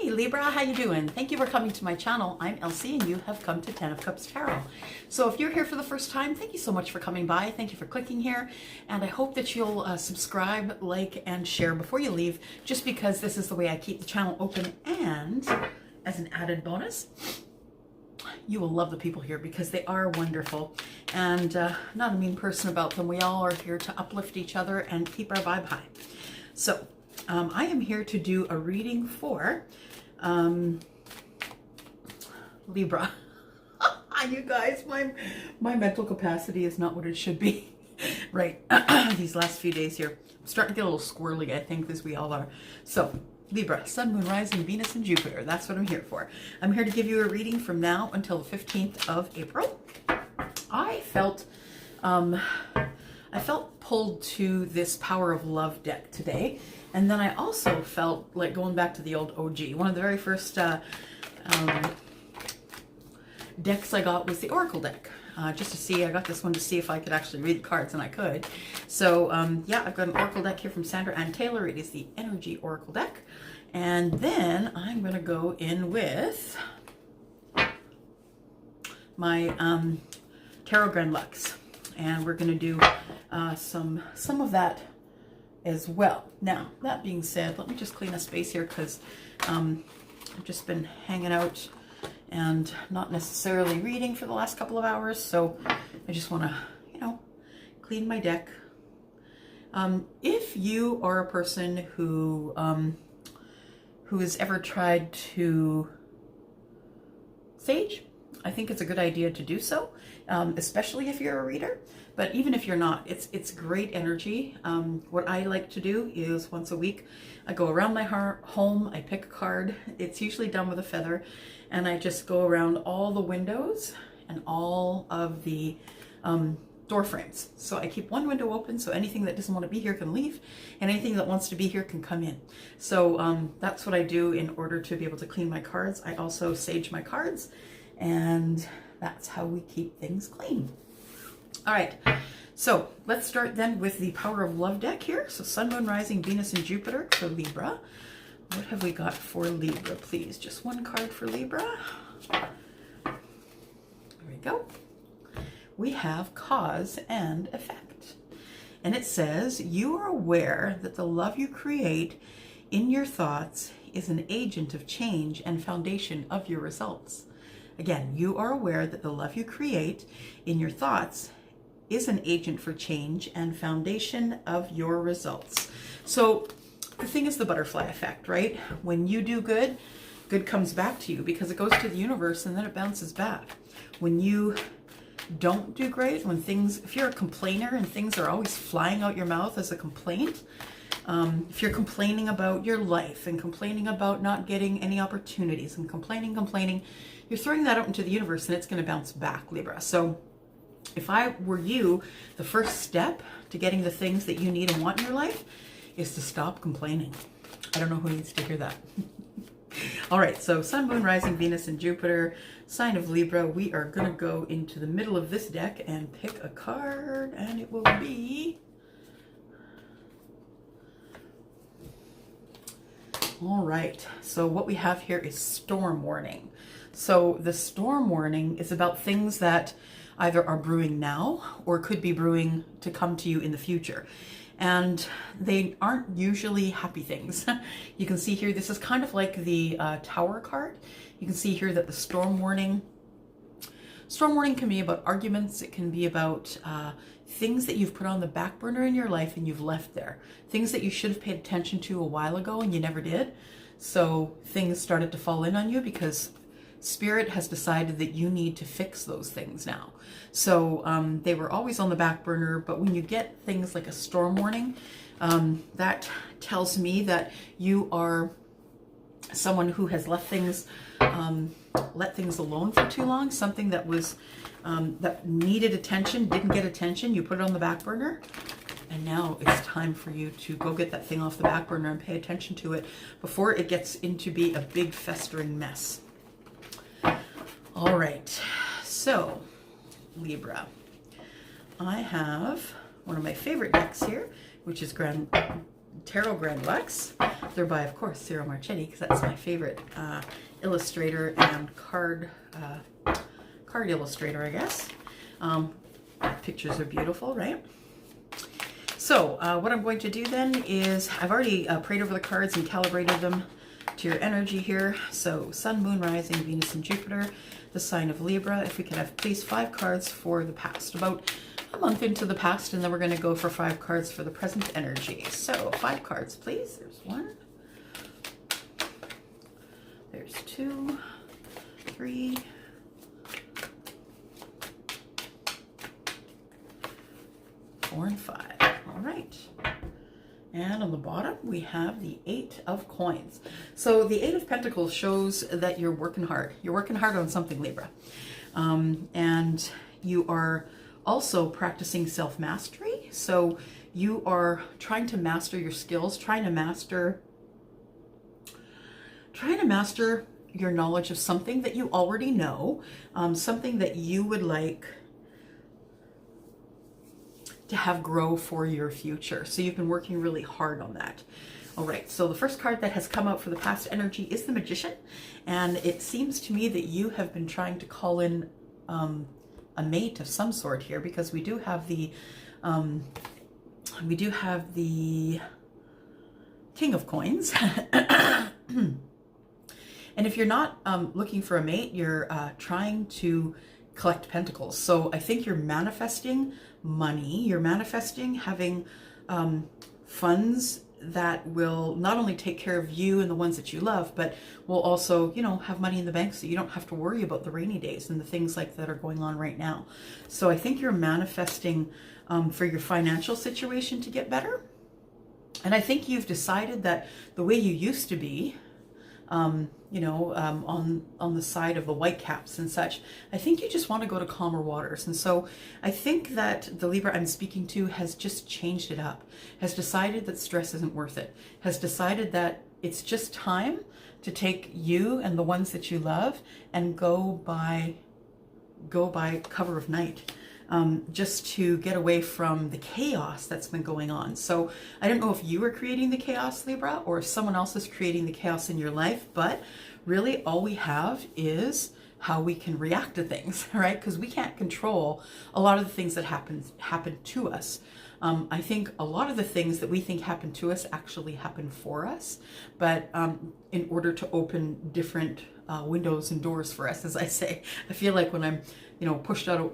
Hey Libra, how you doing? Thank you for coming to my channel. I'm Elsie and you have come to 10 of Cups Tarot. So if you're here for the first time, thank you so much for coming by. Thank you for clicking here. And I hope that you'll subscribe, like, and share before you leave, just because this is the way I keep the channel open. And as an added bonus, you will love the people here because they are wonderful and not a mean person about them. We all are here to uplift each other and keep our vibe high. So I am here to do a reading for Libra. You guys, my mental capacity is not what it should be. Right. These last few days here, I'm starting to get a little squirrely, I think, as we all are. So Libra, Sun, Moon, Rising, Venus, and Jupiter. That's what I'm here for. I'm here to give you a reading from now until the 15th of April. I felt pulled to this Power of Love deck today. And then I also felt like going back to the old OG. One of the very first decks I got was the Oracle deck. Just to see, I got this one to see if I could actually read the cards, and I could. So yeah, I've got an Oracle deck here from Sandra Ann Taylor. It is the Energy Oracle deck. And then I'm going to go in with my Tarot Grand Lux. And we're going to do some of that as well. Now, that being said, let me just clean a space here because I've just been hanging out and not necessarily reading for the last couple of hours. So I just want to, clean my deck. If you are a person who has ever tried to sage, I think it's a good idea to do so, especially if you're a reader. But even if you're not, it's great energy. What I like to do is once a week, I go around my home, I pick a card. It's usually done with a feather, and I just go around all the windows and all of the door frames. So I keep one window open so anything that doesn't want to be here can leave, and anything that wants to be here can come in. So that's what I do in order to be able to clean my cards. I also sage my cards, and that's how we keep things clean. All right, so let's start then with the Power of Love deck here. So Sun, Moon, Rising, Venus, and Jupiter for Libra. What have we got for Libra, please? Just one card for Libra. There we go. We have Cause and Effect. And it says, you are aware that the love you create in your thoughts is an agent of change and foundation of your results. Again, you are aware that the love you create in your thoughts is an agent for change and foundation of your results. So the thing is the butterfly effect, right? When you do good, good comes back to you because it goes to the universe and then it bounces back. When you don't do great, if you're a complainer and things are always flying out your mouth as a complaint, if you're complaining about your life and complaining about not getting any opportunities and complaining, you're throwing that out into the universe and it's going to bounce back, Libra. So if I were you, the first step to getting the things that you need and want in your life is to stop complaining. I don't know who needs to hear that. All right, so Sun, Moon, Rising, Venus, and Jupiter, sign of Libra. We are going to go into the middle of this deck and pick a card, and it will be... All right, so what we have here is storm warning. So the storm warning is about things that either are brewing now or could be brewing to come to you in the future. And they aren't usually happy things. You can see here, this is kind of like the Tower card. You can see here that the storm warning can be about arguments. It can be about things that you've put on the back burner in your life and you've left there. Things that you should have paid attention to a while ago and you never did. So things started to fall in on you because Spirit has decided that you need to fix those things now. So they were always on the back burner, but when you get things like a storm warning, that tells me that you are someone who has let things alone for too long. Something that was that needed attention, didn't get attention, you put it on the back burner. And now it's time for you to go get that thing off the back burner and pay attention to it before it gets into be a big festering mess. All right, so Libra, I have one of my favorite decks here, which is Tarot Grand Lux. They're by, of course, Ciro Marchetti, because that's my favorite illustrator and card illustrator, I guess. Pictures are beautiful, right? So what I'm going to do then is, I've already prayed over the cards and calibrated them to your energy here. So Sun, Moon, Rising, Venus, and Jupiter, the sign of Libra. If we could have please 5 cards for the past, about a month into the past, and then we're going to go for 5 cards for the present energy. So 5 cards, please. There's 1. There's 2, 3, 4, and 5. All right. And on the bottom, we have the 8 of Coins. So the 8 of Pentacles shows that you're working hard. You're working hard on something, Libra. And you are also practicing self-mastery. So you are trying to master your skills, trying to master your knowledge of something that you already know, something that you would like to have grow for your future. So you've been working really hard on that. All right, so the first card that has come out for the past energy is the Magician. And it seems to me that you have been trying to call in a mate of some sort here, because we do have the King of Coins. And if you're not looking for a mate, you're trying to collect pentacles. So I think you're manifesting money. You're manifesting having funds that will not only take care of you and the ones that you love, but will also, you know, have money in the bank so you don't have to worry about the rainy days and the things like that are going on right now. So I think you're manifesting for your financial situation to get better. And I think you've decided that the way you used to be, you know, on the side of the whitecaps and such, I think you just want to go to calmer waters. And so I think that the Libra I'm speaking to has just changed it up, has decided that stress isn't worth it, has decided that it's just time to take you and the ones that you love and go by cover of night. Just to get away from the chaos that's been going on. So I don't know if you are creating the chaos, Libra, or if someone else is creating the chaos in your life, but really all we have is how we can react to things, right? Because we can't control a lot of the things that happen to us. I think a lot of the things that we think happen to us actually happen for us, but in order to open different windows and doors for us, as I say. I feel like when I'm, you know, pushed out of,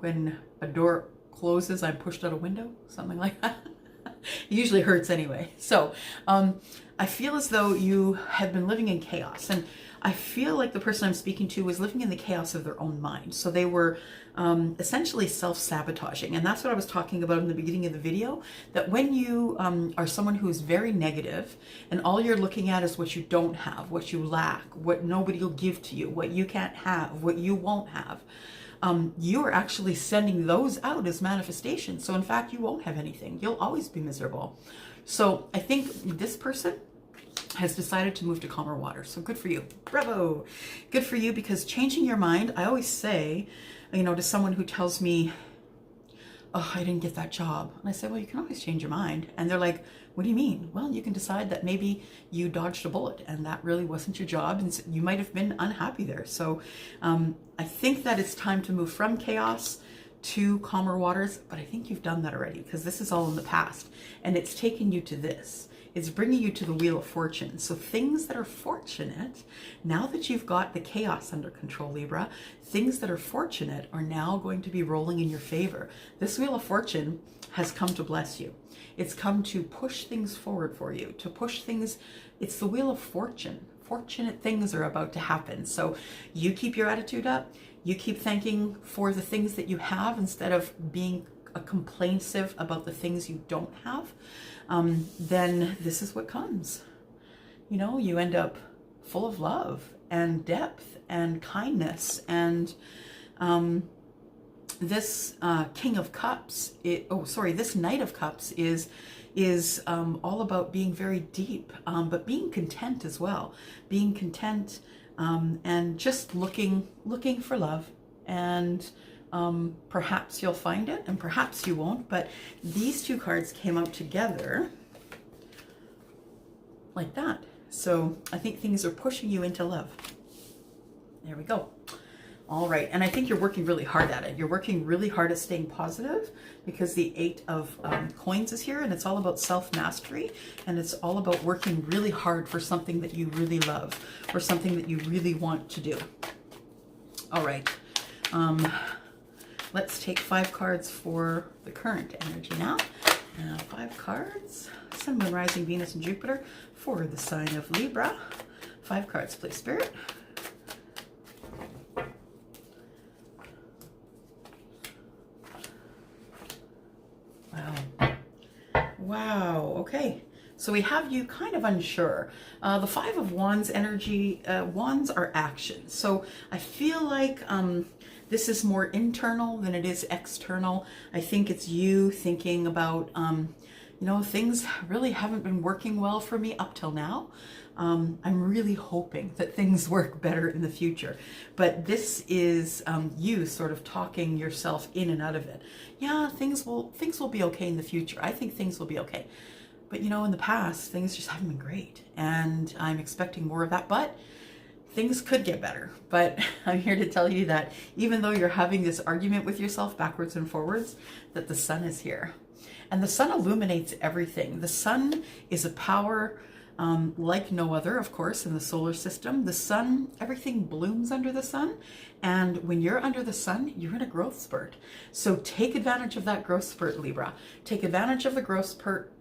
when a door closes, I'm pushed out a window, something like that. It usually hurts anyway. So I feel as though you have been living in chaos, and I feel like the person I'm speaking to was living in the chaos of their own mind. So they were essentially self-sabotaging. And that's what I was talking about in the beginning of the video, that when you are someone who is very negative and all you're looking at is what you don't have, what you lack, what nobody will give to you, what you can't have, what you won't have, you are actually sending those out as manifestations. So in fact, you won't have anything. You'll always be miserable. So I think this person has decided to move to calmer waters. So good for you. Bravo. Good for you, because changing your mind, I always say, you know, to someone who tells me, oh, I didn't get that job. And I say, well, you can always change your mind. And they're like, what do you mean? Well, you can decide that maybe you dodged a bullet and that really wasn't your job, and you might have been unhappy there. So I think that it's time to move from chaos to calmer waters, but I think you've done that already, because this is all in the past and it's taken you to this. It's bringing you to the Wheel of Fortune. So things that are fortunate, now that you've got the chaos under control, Libra, things that are fortunate are now going to be rolling in your favor. This Wheel of Fortune has come to bless you. It's come to push things forward for you, to push things. It's the Wheel of Fortune. Fortunate things are about to happen. So you keep your attitude up. You keep thanking for the things that you have instead of being complainsive about the things you don't have. Then this is what comes. You know, you end up full of love and depth and kindness. And this King of Cups, this Knight of Cups is all about being very deep, but being content as well. Being content and just looking for love. And perhaps you'll find it and perhaps you won't, but these two cards came out together. like that. So I think things are pushing you into love. There we go. All right, and I think you're working really hard at it. You're working really hard at staying positive because the 8 of coins is here, and it's all about self-mastery, and it's all about working really hard for something that you really love or something that you really want to do. All right, let's take 5 cards for the current energy now. 5 cards, Sun, Moon, Rising, Venus, and Jupiter for the sign of Libra. 5 cards, please, Spirit. Wow, okay. So we have you kind of unsure. The 5 of Wands energy, Wands are action. So I feel like this is more internal than it is external. I think it's you thinking about, you know, things really haven't been working well for me up till now. I'm really hoping that things work better in the future. But this is you sort of talking yourself in and out of it. Yeah, things will be okay in the future. I think things will be okay. But you know, in the past, things just haven't been great. And I'm expecting more of that, but things could get better. But I'm here to tell you that even though you're having this argument with yourself backwards and forwards, that the sun is here. And the sun illuminates everything. The sun is a power like no other, of course, in the solar system. The sun, everything blooms under the sun. And when you're under the sun, you're in a growth spurt. So take advantage of that growth spurt, Libra. Take advantage of the growth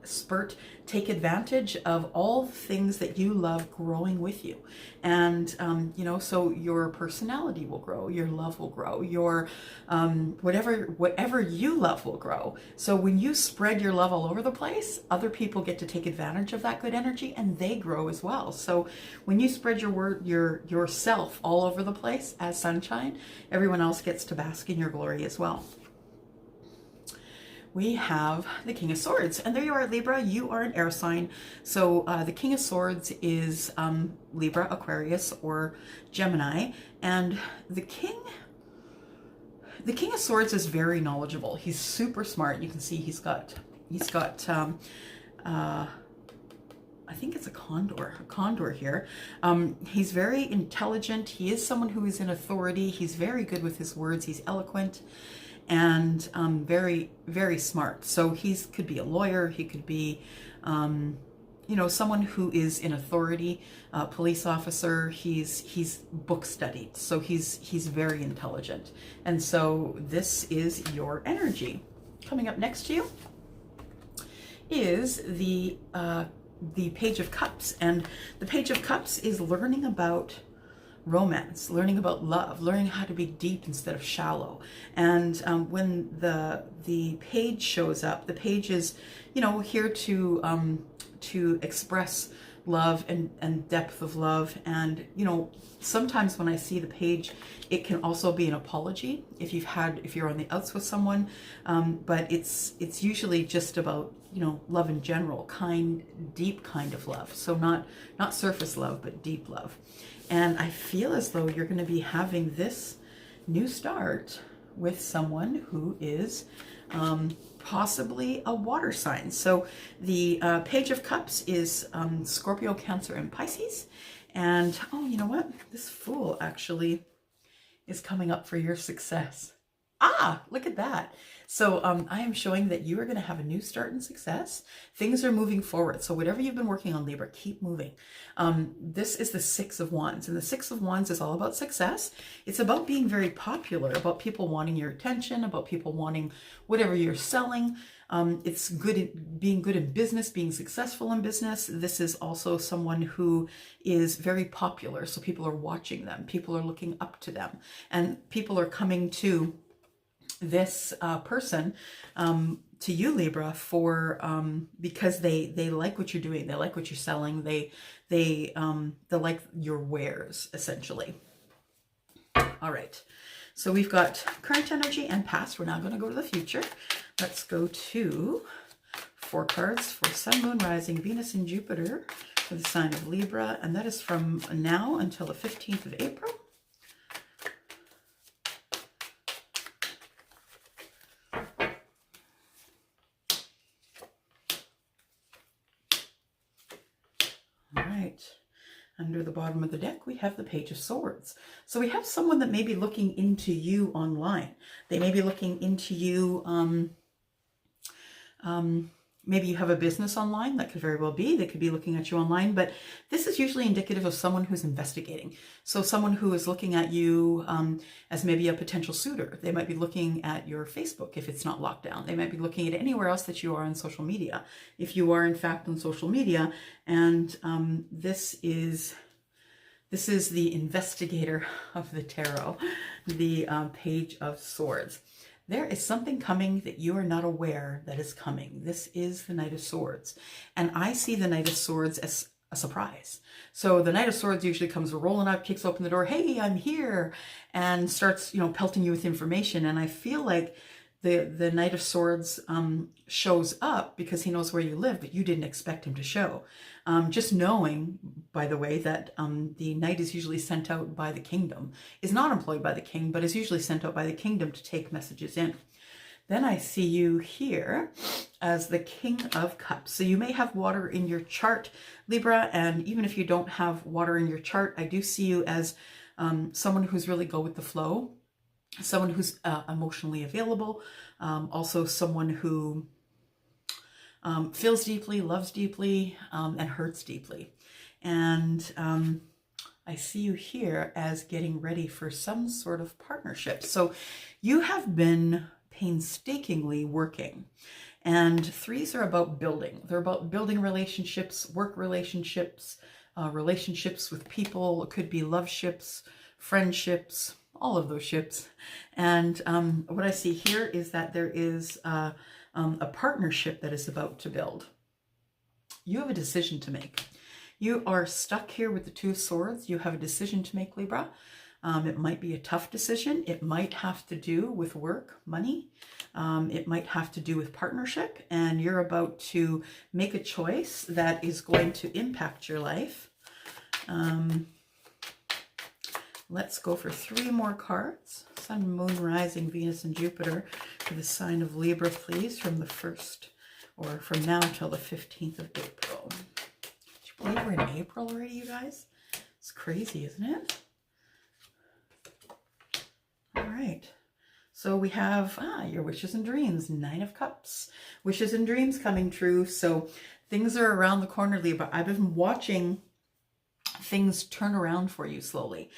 spurt. Take advantage of all the things that you love growing with you. And, you know, so your personality will grow, your love will grow, your whatever you love will grow. So when you spread your love all over the place, other people get to take advantage of that good energy and they grow as well. So when you spread yourself all over the place as sunshine, everyone else gets to bask in your glory as well. We have the King of Swords, and there you are, Libra. You are an air sign. So the King of Swords is Libra, Aquarius, or Gemini, and the King of Swords is very knowledgeable. He's super smart. You can see he's got I think it's a condor here. He's very intelligent. He is someone who is in authority. He's very good with his words. He's eloquent and very, very smart. So could be a lawyer. He could be, you know, someone who is in authority, police officer. He's book studied. So he's very intelligent. And so this is your energy. Coming up next to you is the Page of Cups, and the Page of Cups is learning about romance, learning about love, learning how to be deep instead of shallow. And when the page shows up, the page is, you know, here to express love and depth of love. And you know, sometimes when I see the page, it can also be an apology if you're on the outs with someone, but it's usually just about, you know, love in general, deep kind of love. So not surface love, but deep love. And I feel as though you're going to be having this new start with someone who is possibly a water sign. So the Page of Cups is Scorpio, Cancer, and Pisces. And oh, you know what? This Fool actually is coming up for your success. Ah, look at that. So I am showing that you are going to have a new start in success. Things are moving forward. So whatever you've been working on, Libra, keep moving. This is the Six of Wands, and the Six of Wands is all about success. It's about being very popular, about people wanting your attention, about people wanting whatever you're selling. It's being good in business, being successful in business. This is also someone who is very popular. So people are watching them. People are looking up to them, and people are coming to this person, to you, Libra, for because they like what you're doing, they like what you're selling, they like your wares, essentially. All right, so we've got current energy and past. We're now going to go to the future. Let's go to 4 cards for Sun, Moon, Rising, Venus, and Jupiter for the sign of Libra, and that is from now until the 15th of April. Under the bottom of the deck, we have the Page of Swords. So we have someone that may be looking into you online. They may be looking into you, maybe you have a business online. That could very well be. They could be looking at you online, but this is usually indicative of someone who's investigating. So someone who is looking at you as maybe a potential suitor. They might be looking at your Facebook if it's not locked down. They might be looking at anywhere else that you are on social media. If you are in fact on social media, and this is the investigator of the tarot, the Page of Swords. There is something coming that you are not aware that is coming. This is the Knight of Swords. And I see the Knight of Swords as a surprise. So the Knight of Swords usually comes rolling up, kicks open the door, hey, I'm here, and starts, pelting you with information. And I feel like the Knight of Swords shows up because he knows where you live, but you didn't expect him to show. Just knowing, by the way, that the Knight is usually sent out by the kingdom, is not employed by the king, but is usually sent out by the kingdom to take messages in. Then I see you here as the King of Cups. So you may have water in your chart, Libra, and even if you don't have water in your chart, I do see you as someone who's really go with the flow, someone who's emotionally available, also someone who feels deeply, loves deeply, and hurts deeply. And I see you here as getting ready for some sort of partnership. So you have been painstakingly working. And threes are about building. They're about building relationships, work relationships, relationships with people. It could be love ships, friendships, all of those ships. And what I see here is that there is a partnership that is about to build. You have a decision to make. You are stuck here with the Two of Swords. You have a decision to make, Libra. It might be a tough decision. It might have to do with work, money. It might have to do with partnership. And you're about to make a choice that is going to impact your life. Let's go for 3 more cards. Sun, Moon, Rising, Venus, and Jupiter for the sign of Libra, please, from the 1st, or from now until the 15th of April. Can you believe we're in April already, you guys? It's crazy, isn't it? All right. So we have your wishes and dreams, 9 of Cups. Wishes and dreams coming true. So things are around the corner, Libra. I've been watching things turn around for you slowly,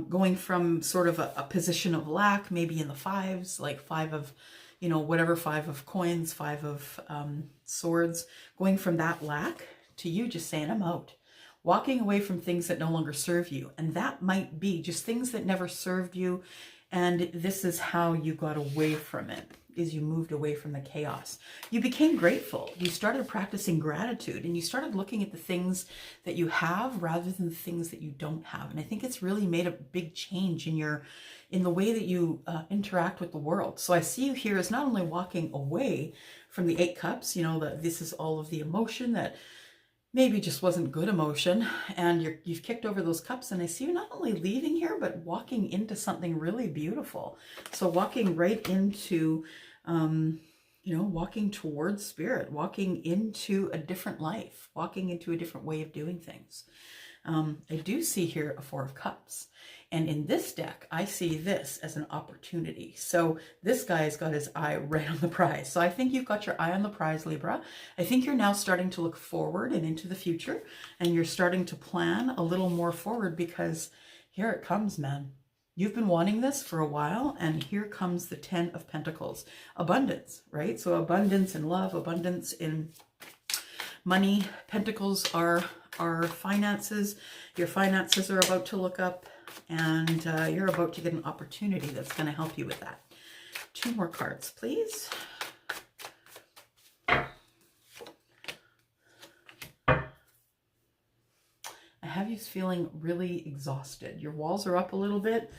going from sort of a position of lack, maybe in the 5s, like 5 of, whatever, 5 of coins, 5 of swords, going from that lack to you just saying, I'm out, walking away from things that no longer serve you. And that might be just things that never served you. And this is how you got away from it, is you moved away from the chaos. You became grateful. You started practicing gratitude, and you started looking at the things that you have rather than the things that you don't have. And I think it's really made a big change in the way that you interact with the world. So I see you here as not only walking away from the 8 Cups, that this is all of the emotion that maybe just wasn't good emotion, and you've kicked over those cups, and I see you not only leaving here, but walking into something really beautiful. So walking right into, walking towards spirit, walking into a different life, walking into a different way of doing things. I do see here a 4 of Cups. And in this deck, I see this as an opportunity. So this guy's got his eye right on the prize. So I think you've got your eye on the prize, Libra. I think you're now starting to look forward and into the future, and you're starting to plan a little more forward, because here it comes, man. You've been wanting this for a while, and here comes the 10 of Pentacles. Abundance, right? So abundance in love, abundance in money. Pentacles are finances. Your finances are about to look up, and you're about to get an opportunity that's going to help you with that. 2 more cards, please. I have you feeling really exhausted. Your walls are up a little bit,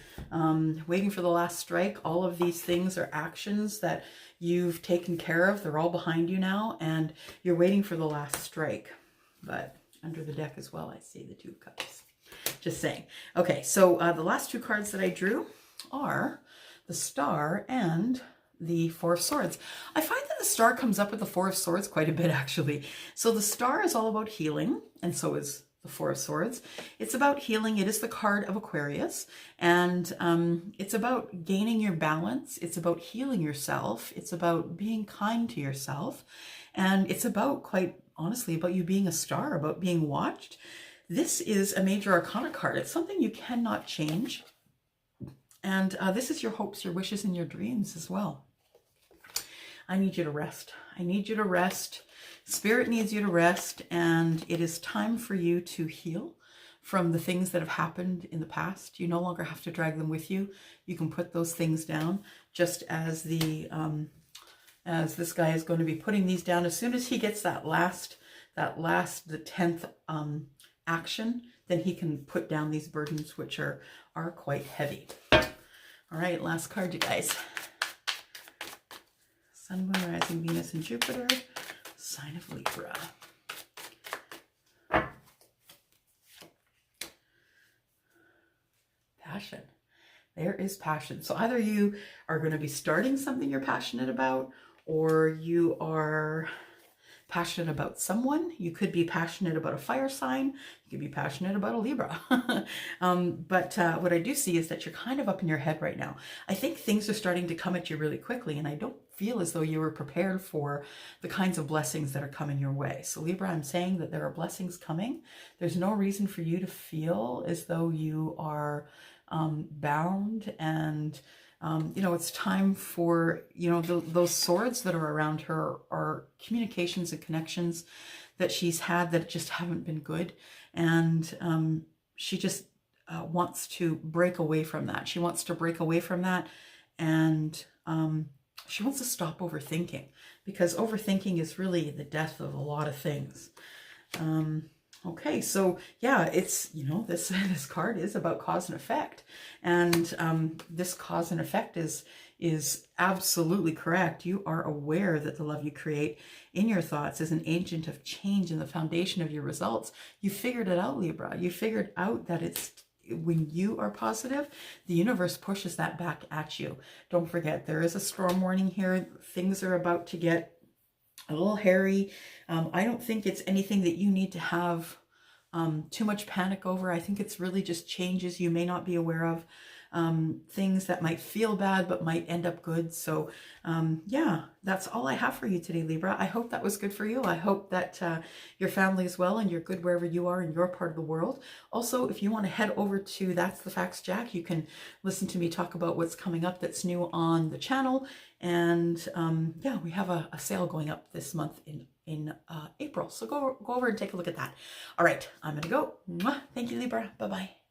waiting for the last strike. All of these things are actions that you've taken care of. They're all behind you now, and you're waiting for the last strike. But under the deck as well, I see the 2 of Cups. Just saying. Okay, so the last 2 cards that I drew are the Star and the 4 of Swords. I find that the Star comes up with the 4 of Swords quite a bit, actually. So the Star is all about healing, and so is the Four of Swords. It's about healing. It is the card of Aquarius, and it's about gaining your balance. It's about healing yourself. It's about being kind to yourself, and it's about, quite honestly, about you being a star, about being watched. This is a major arcana card. It's something you cannot change, and this is your hopes, your wishes, and your dreams as well. I need you to rest. I need you to rest. Spirit needs you to rest, and it is time for you to heal from the things that have happened in the past. You no longer have to drag them with you. You can put those things down, just as the as this guy is going to be putting these down. As soon as he gets the 10th action, then he can put down these burdens, which are quite heavy. All right, last card, you guys. Sun, Moon, Rising, Venus, and Jupiter. Sign of Libra. Passion. There is passion. So either you are going to be starting something you're passionate about, or you are passionate about someone. You could be passionate about a fire sign. You could be passionate about a Libra. But what I do see is that you're kind of up in your head right now. I think things are starting to come at you really quickly, and I don't feel as though you were prepared for the kinds of blessings that are coming your way. So Libra, I'm saying that there are blessings coming. There's no reason for you to feel as though you are bound, and you know, it's time for, you know, those swords that are around her are communications and connections that she's had that just haven't been good. And she just wants to break away from that. She wants to break away from that. And she wants to stop overthinking, because overthinking is really the death of a lot of things. Okay, so yeah, it's, you know, this card is about cause and effect, and this cause and effect is absolutely correct. You are aware that the love you create in your thoughts is an agent of change in the foundation of your results. You figured it out, Libra. You figured out that it's, when you are positive, the universe pushes that back at you. Don't forget, there is a storm warning here. Things are about to get a little hairy. I don't think it's anything that you need to have too much panic over. I think it's really just changes you may not be aware of, things that might feel bad but might end up good. So yeah, that's all I have for you today, Libra. I hope that was good for you. I hope that your family is well and you're good wherever you are in your part of the world. Also, if you want to head over to That's the Facts Jack, you can listen to me talk about what's coming up that's new on the channel. And yeah, we have a sale going up this month in April. So go over and take a look at that. All right, I'm going to go. Mwah. Thank you, Libra. Bye-bye.